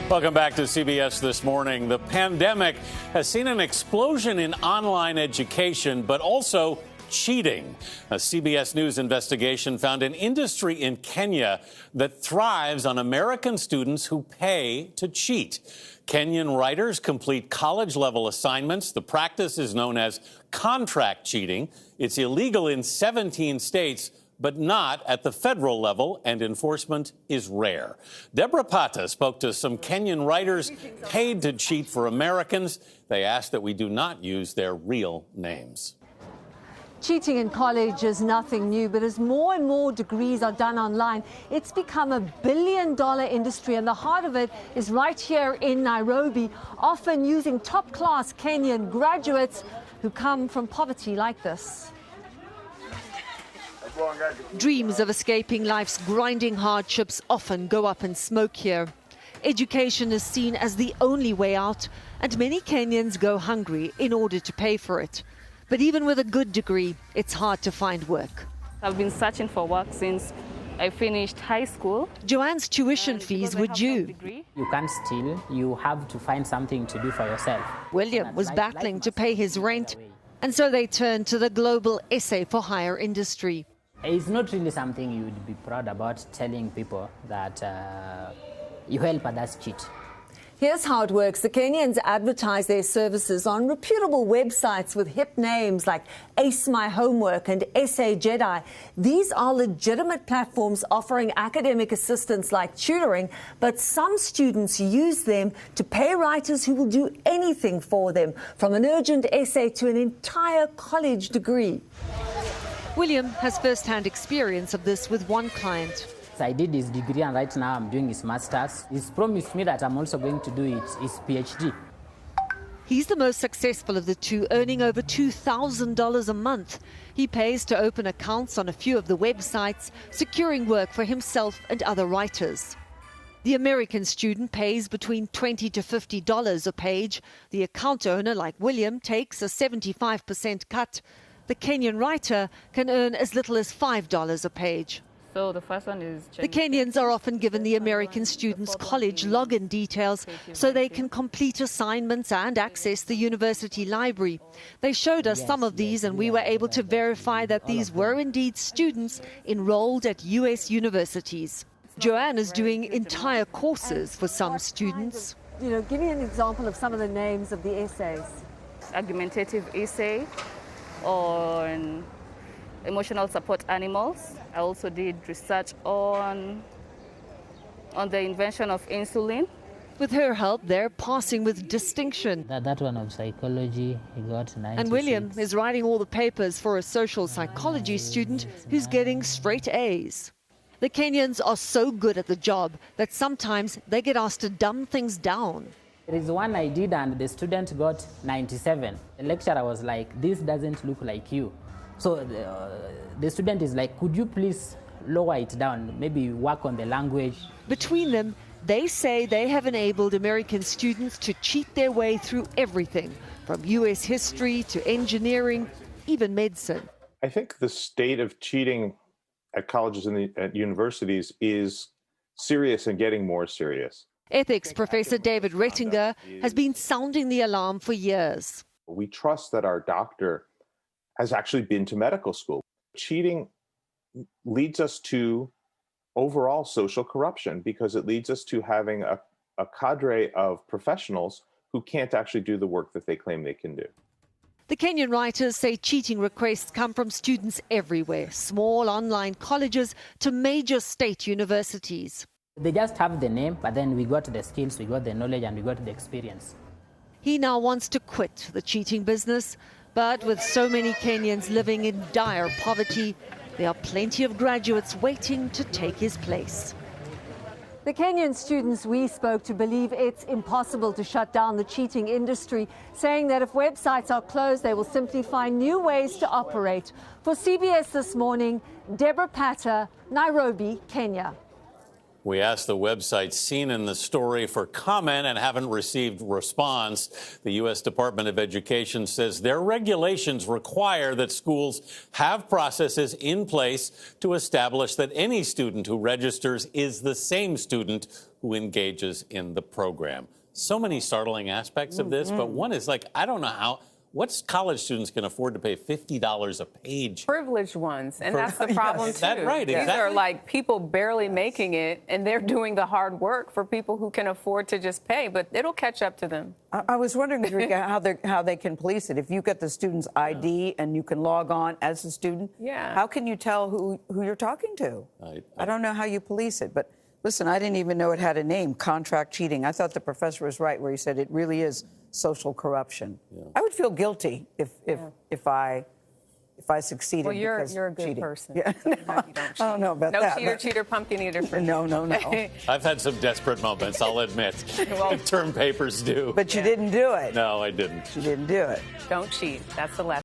Welcome back to CBS This Morning. The pandemic has seen an explosion in online education, but also cheating. A CBS News investigation found an industry in Kenya that thrives on American students who pay to cheat. Kenyan writers complete college-level assignments. The practice is known as contract cheating. It's illegal in 17 states, but not at the federal level, and enforcement is rare. Deborah Pata spoke to some Kenyan writers paid to cheat for Americans. They asked that we do not use their real names. Cheating in college is nothing new, but as more and more degrees are done online, it's become a billion-dollar industry, and the heart of it is right here in Nairobi, often using top-class Kenyan graduates who come from poverty like this. Dreams of escaping life's grinding hardships often go up in smoke here. Education is seen as the only way out, and many Kenyans go hungry in order to pay for it. But even with a good degree, it's hard to find work. I've been searching for work since I finished high school. Joanne's tuition fees were due. You can't steal, you have to find something to do for yourself. William was battling to pay his rent, and so they turned to the global essay for hire industry. It's not really something you would be proud about, telling people that you help others cheat. Here's how it works. The Kenyans advertise their services on reputable websites with hip names like Ace My Homework and Essay Jedi. These are legitimate platforms offering academic assistance like tutoring, but some students use them to pay writers who will do anything for them, from an urgent essay to an entire college degree. William has first-hand experience of this with one client. I did his degree, and right now I'm doing his master's. He's promised me that I'm also going to do his PhD. He's the most successful of the two, earning over $2,000 a month. He pays to open accounts on a few of the websites, securing work for himself and other writers. The American student pays between $20 to $50 a page. The account owner, like William, takes a 75% cut. The Kenyan writer can earn as little as $5 a page. So the first one is the Kenyans are often given the American students' college login details so they can complete assignments and access the university library. They showed us some of these, and we were able to verify that these were indeed students enrolled at U.S. universities. Joanne is doing entire courses for some students. You know, give me an example of some of the names of the essays. Argumentative essay on emotional support animals. I also did research on the invention of insulin. With her help, they're passing with distinction. That one of psychology, he got 96. And William is writing all the papers for a social psychology student who's getting straight A's. The Kenyans are so good at the job that sometimes they get asked to dumb things down. There is one I did, and the student got 97. The lecturer was like, "This doesn't look like you." So the student is like, "Could you please lower it down, maybe work on the language?" Between them, they say they have enabled American students to cheat their way through everything, from U.S. history to engineering, even medicine. I think the state of cheating at colleges and at universities is serious and getting more serious. Ethics professor David Rettinger has been sounding the alarm for years. We trust that our doctor has actually been to medical school. Cheating leads us to overall social corruption because it leads us to having a cadre of professionals who can't actually do the work that they claim they can do. The Kenyan writers say cheating requests come from students everywhere, small online colleges to major state universities. They just have the name, but then we got the skills, we got the knowledge, and we got the experience. He now wants to quit the cheating business. But with so many Kenyans living in dire poverty, there are plenty of graduates waiting to take his place. The Kenyan students we spoke to believe it's impossible to shut down the cheating industry, saying that if websites are closed, they will simply find new ways to operate. For CBS This Morning, Deborah Pata, Nairobi, Kenya. We asked the website seen in the story for comment and haven't received response. The U.S. Department of Education says their regulations require that schools have processes in place to establish that any student who registers is the same student who engages in the program. So many startling aspects of this, but one is like, I don't know how. What college students can afford to pay $50 a page? Privileged ones, and that's the problem, too. That's right, These exactly. are like people barely making it, and they're doing the hard work for people who can afford to just pay, but it'll catch up to them. I was wondering, Rika, how they can police it. If you get the student's ID and you can log on as a student, how can you tell who you're talking to? I don't know how you police it, but listen, I didn't even know it had a name, contract cheating. I thought the professor was right where he said it really is social corruption. I would feel guilty if I succeeded. Well, you're a good cheating. person. Yeah. You don't cheat. I don't know about that. No cheater, pumpkin eater for No. I've had some desperate moments, I'll admit. Well, term papers due. But you didn't do it. No, I didn't. You didn't do it. Don't cheat. That's the lesson.